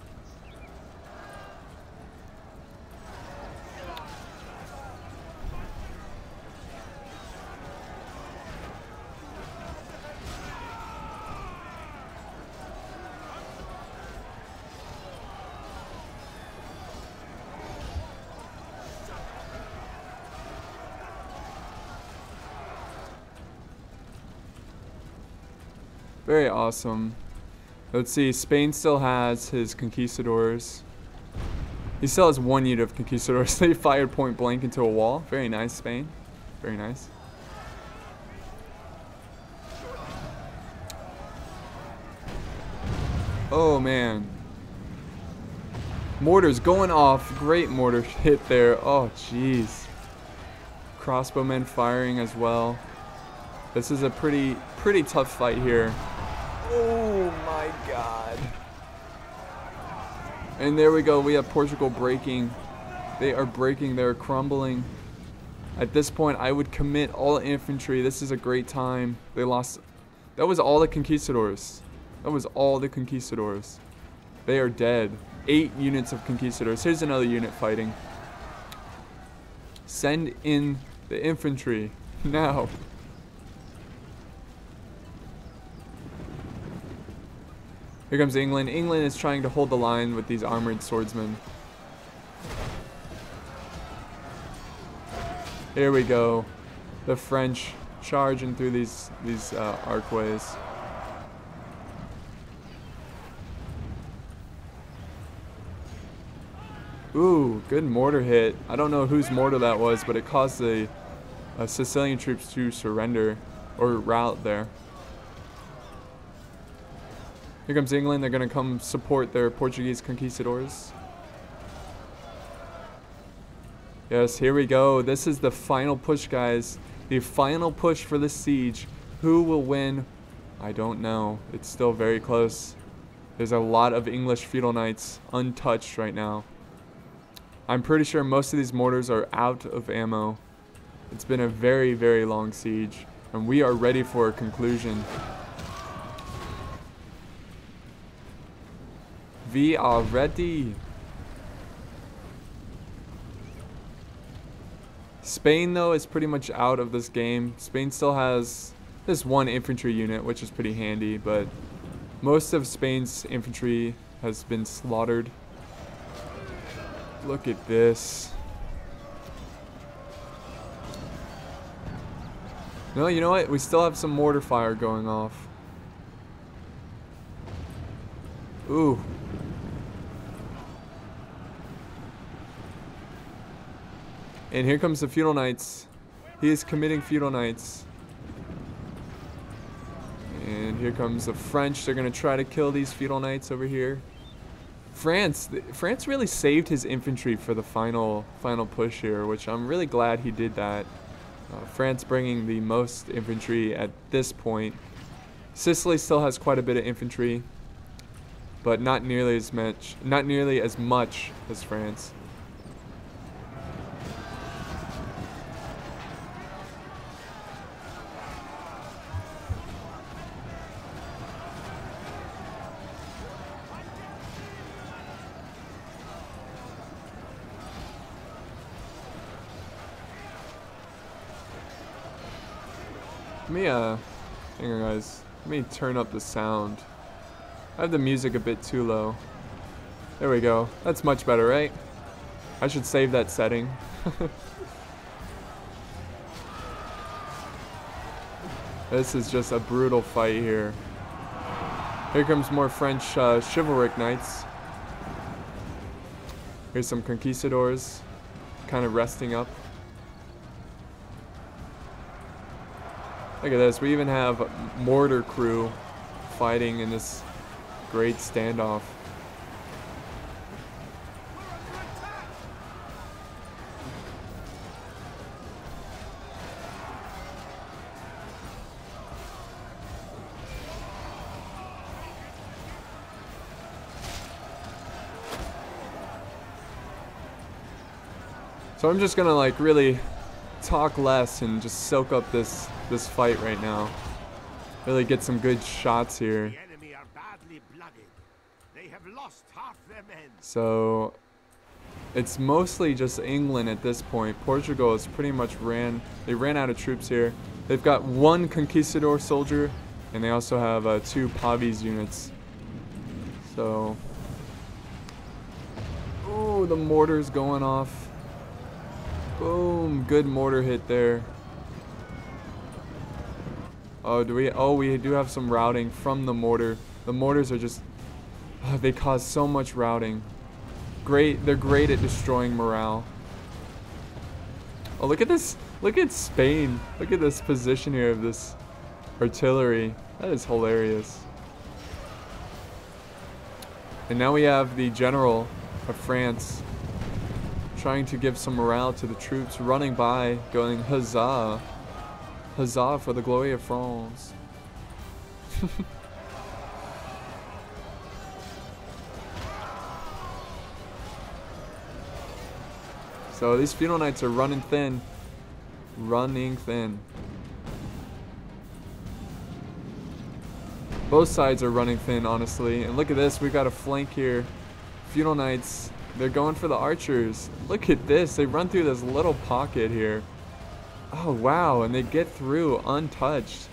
Speaker 1: Very awesome. Let's see, Spain still has his conquistadors. He still has one unit of conquistadors. They fired point blank into a wall. Very nice, Spain. Very nice. Oh, man. Mortars going off. Great mortar hit there. Oh, jeez. Crossbowmen firing as well. This is a pretty tough fight here. Oh my god. And there we go. We have Portugal breaking. They are breaking. They're crumbling. At this point, I would commit all infantry. This is a great time. They lost. That was all the conquistadors. That was all the conquistadors. They are dead. 8 units of conquistadors. Here's another unit fighting. Send in the infantry now. Here comes England. England is trying to hold the line with these armored swordsmen. Here we go. The French charging through these archways. Ooh, good mortar hit. I don't know whose mortar that was, but it caused the Sicilian troops to surrender or rout there. Here comes England. They're going to come support their Portuguese conquistadors. Yes, here we go. This is the final push, guys. The final push for this siege. Who will win? I don't know. It's still very close. There's a lot of English feudal knights untouched right now. I'm pretty sure most of these mortars are out of ammo. It's been a very, very long siege, and we are ready for a conclusion. We are ready. Spain, though, is pretty much out of this game. Spain still has this one infantry unit, which is pretty handy, but most of Spain's infantry has been slaughtered. Look at this. No, you know what? We still have some mortar fire going off. Ooh. And here comes the feudal knights. He is committing feudal knights. And here comes the French. They're going to try to kill these feudal knights over here. France really saved his infantry for the final push here, which I'm really glad he did that. France bringing the most infantry at this point. Sicily still has quite a bit of infantry, but not nearly as much as France. Let me, hang on guys, let me turn up the sound. I have the music a bit too low. There we go, that's much better, right? I should save that setting. This is just a brutal fight here. Here comes more French chivalric knights. Here's some conquistadors kind of resting up. Look at this. We even have mortar crew fighting in this great standoff. So I'm just gonna like really talk less and just soak up this fight right now. Really get some good shots here.
Speaker 2: The enemy are badly blooded. They have lost half their men.
Speaker 1: So it's mostly just England at this point. Portugal has pretty much ran out of troops here. They've got 1 conquistador soldier, and they also have 2 Pavis units. So, ooh, the mortar's going off. Boom, good mortar hit there. Oh, we do have some routing from the mortar. The mortars are just, they cause so much routing. They're great at destroying morale. Oh, look at this. Look at Spain. Look at this position here of this artillery. That is hilarious. And now we have the general of France trying to give some morale to the troops, running by, going, huzzah. Huzzah for the glory of France. So these feudal knights are running thin. Running thin. Both sides are running thin, honestly. And look at this, we've got a flank here. Feudal knights, they're going for the archers. Look at this, they run through this little pocket here. Oh wow, and they get through untouched.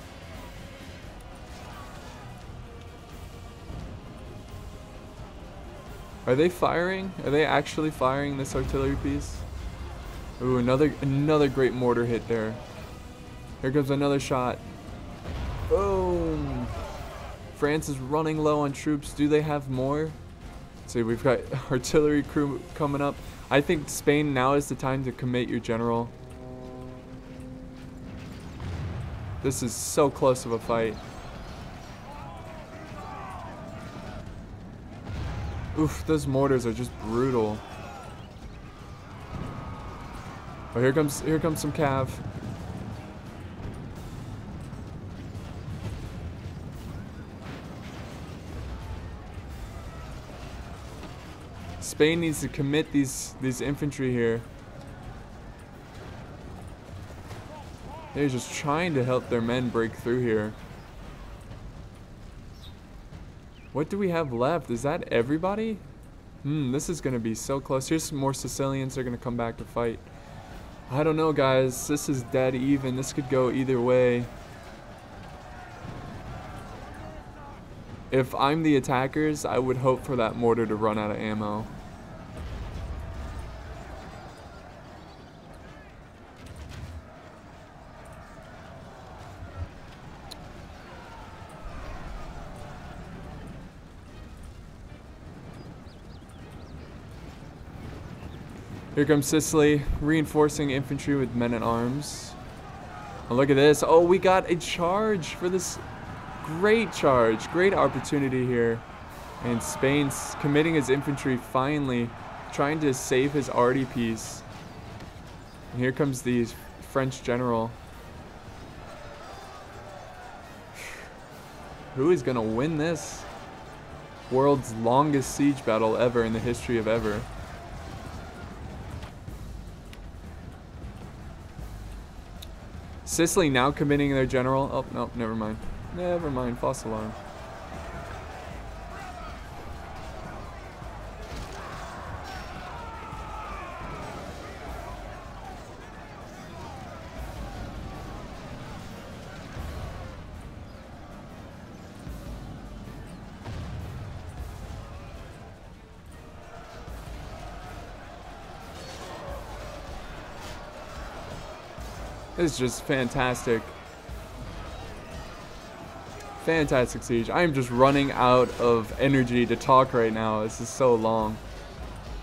Speaker 1: Are they firing? Are they actually firing this artillery piece? Ooh, another great mortar hit there. Here comes another shot. Boom! France is running low on troops. Do they have more? Let's see, we've got artillery crew coming up. I think Spain, now is the time to commit your general. This is so close of a fight. Oof, those mortars are just brutal. Oh, here comes some cav. Spain needs to commit these infantry here. They're just trying to help their men break through here. What do we have left? Is that everybody? This is gonna be so close. Here's some more Sicilians. They're gonna come back to fight. I don't know, guys. This is dead even. This could go either way. If I'm the attackers, I would hope for that mortar to run out of ammo. Here comes Sicily, reinforcing infantry with men-at-arms. Oh, look at this. Oh, we got a charge for this great charge. Great opportunity here. And Spain's committing his infantry finally, trying to save his arty piece. And here comes the French general. Who is going to win this? World's longest siege battle ever in the history of ever. Sicily now committing their general. Oh, no, never mind. Never mind, false alarm. This is just fantastic. Fantastic siege. I am just running out of energy to talk right now. This is so long.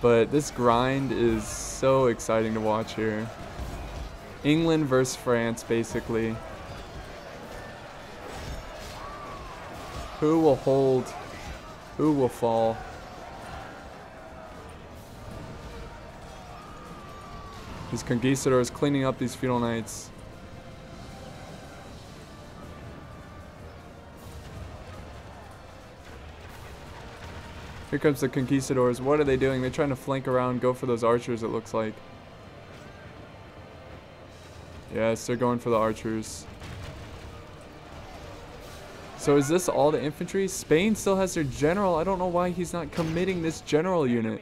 Speaker 1: But this grind is so exciting to watch here. England versus France, basically. Who will hold? Who will fall? These conquistadors cleaning up these feudal knights. Here comes the conquistadors. What are they doing? They're trying to flank around, go for those archers, it looks like. Yes, they're going for the archers. So is this all the infantry? Spain still has their general. I don't know why he's not committing this general unit.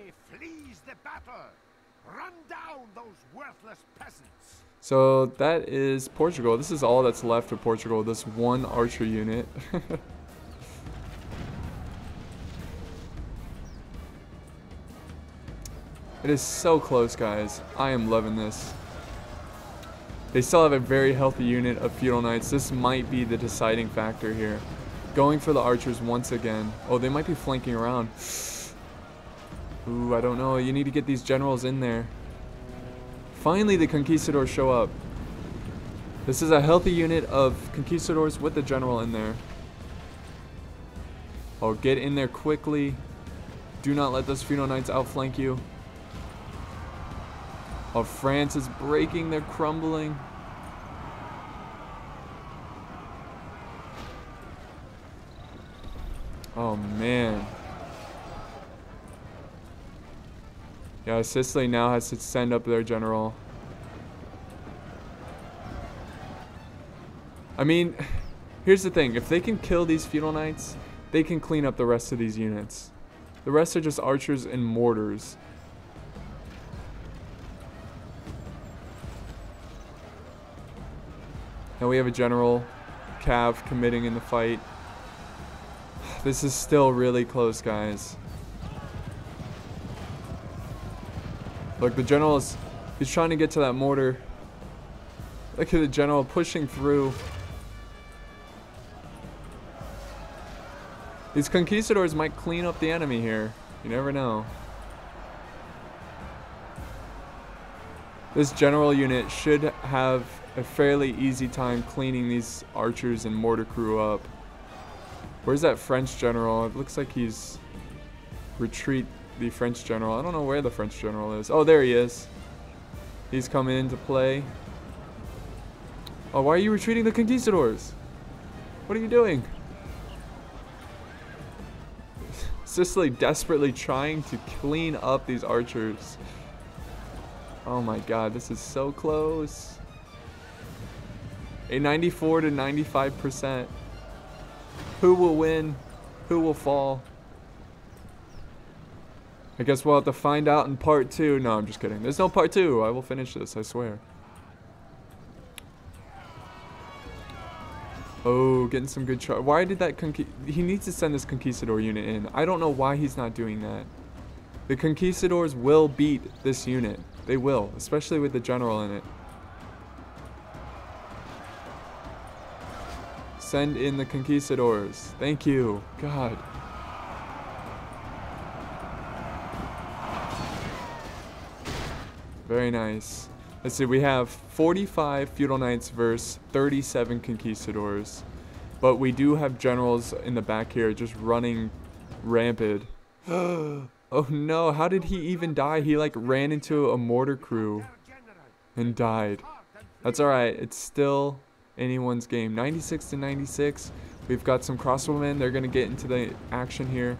Speaker 1: So that is Portugal. This is all that's left of Portugal, this one archer unit. It is so close, guys. I am loving this. They still have a very healthy unit of feudal knights. This might be the deciding factor here. Going for the archers once again. Oh, they might be flanking around. Ooh, I don't know. You need to get these generals in there. Finally, the conquistadors show up. This is a healthy unit of conquistadors with the general in there. Oh, get in there quickly. Do not let those feudal knights outflank you. Oh, France is breaking. They're crumbling. Oh, man. Yeah, Sicily now has to send up their general. I mean, here's the thing. If they can kill these feudal knights, they can clean up the rest of these units. The rest are just archers and mortars. Now we have a general, Cav, committing in the fight. This is still really close, guys. Look, the general is, he's trying to get to that mortar. Look at the general pushing through. These conquistadors might clean up the enemy here. You never know. This general unit should have a fairly easy time cleaning these archers and mortar crew up. Where's that French general? It looks like he's retreat the French general. I don't know where the French general is. Oh, there he is. He's coming into play. Oh, why are you retreating the conquistadors? What are you doing? Sicily desperately trying to clean up these archers. Oh my god, this is so close. A 94 to 95%. Who will win? Who will fall? I guess we'll have to find out in part 2. No, I'm just kidding. There's no part 2. I will finish this, I swear. Oh, getting some good charge. Why did that he needs to send this conquistador unit in. I don't know why he's not doing that. The conquistadors will beat this unit. They will, especially with the general in it. Send in the conquistadors. Thank you. God. Very nice. Let's see, we have 45 feudal knights versus 37 conquistadors. But we do have generals in the back here just running rampant. Oh no, how did he even die? He like ran into a mortar crew and died. That's alright, it's still anyone's game. 96 to 96. We've got some crossbowmen. They're going to get into the action here.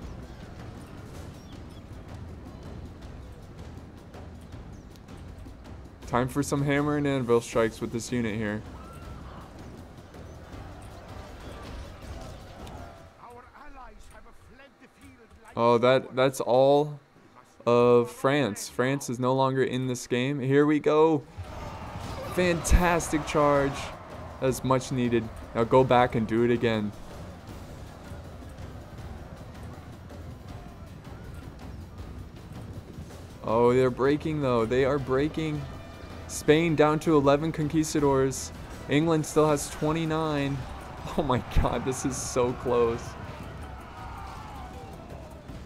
Speaker 1: Time for some hammer and anvil strikes with this unit here. Oh, that's all of France. France is no longer in this game. Here we go. Fantastic charge. That's much needed. Now go back and do it again. Oh, they're breaking though. They are breaking. Spain down to 11 conquistadors. England still has 29. Oh my god, this is so close.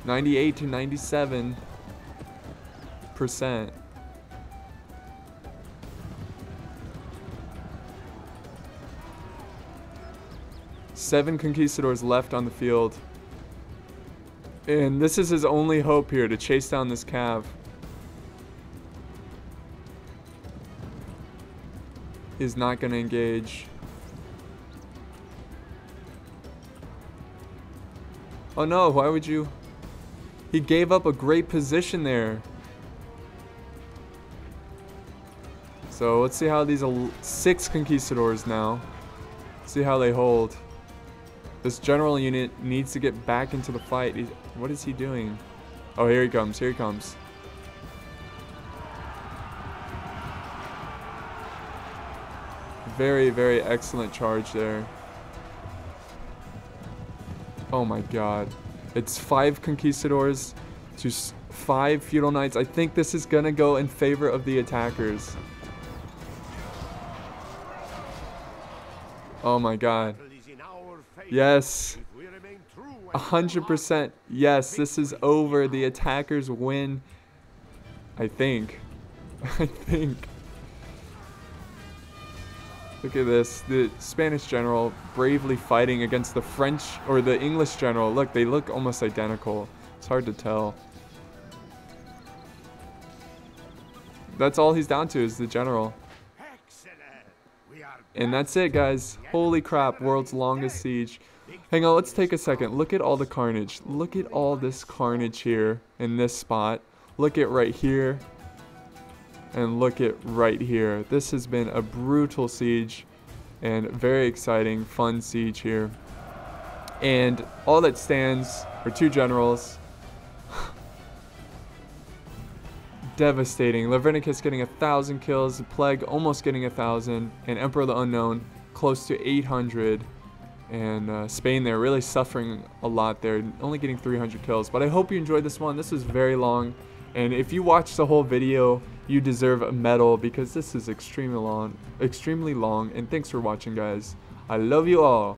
Speaker 1: 98 to 97. 5%. Seven conquistadors left on the field. And this is his only hope here, to chase down this cav. Is not going to engage. Oh no, why would you? He gave up a great position there. So let's see how these 6 conquistadors now. See how they hold. This general unit needs to get back into the fight. What is he doing? Oh, here he comes. Here he comes. Very, very excellent charge there. Oh my god. It's 5 conquistadors to 5 feudal knights. I think this is gonna go in favor of the attackers. Oh my god. Yes. 100%. Yes, this is over. The attackers win. I think. I think. Look at this. The Spanish general bravely fighting against the French or the English general. Look, they look almost identical. It's hard to tell. That's all he's down to is the general. And that's it, guys. Holy crap, world's longest siege. Hang on, let's take a second. Look at all the carnage. Look at all this carnage here in this spot. Look at right here. And look at right here. This has been a brutal siege and very exciting, fun siege here. And all that stands are 2 generals. Devastating. Lavrinicus getting 1,000 kills, the Plague almost getting 1,000, and Emperor of the Unknown close to 800. And Spain there really suffering a lot there, only getting 300 kills. But I hope you enjoyed this one. This was very long, and if you watched the whole video, you deserve a medal because this is extremely long. And thanks for watching, guys. I love you all.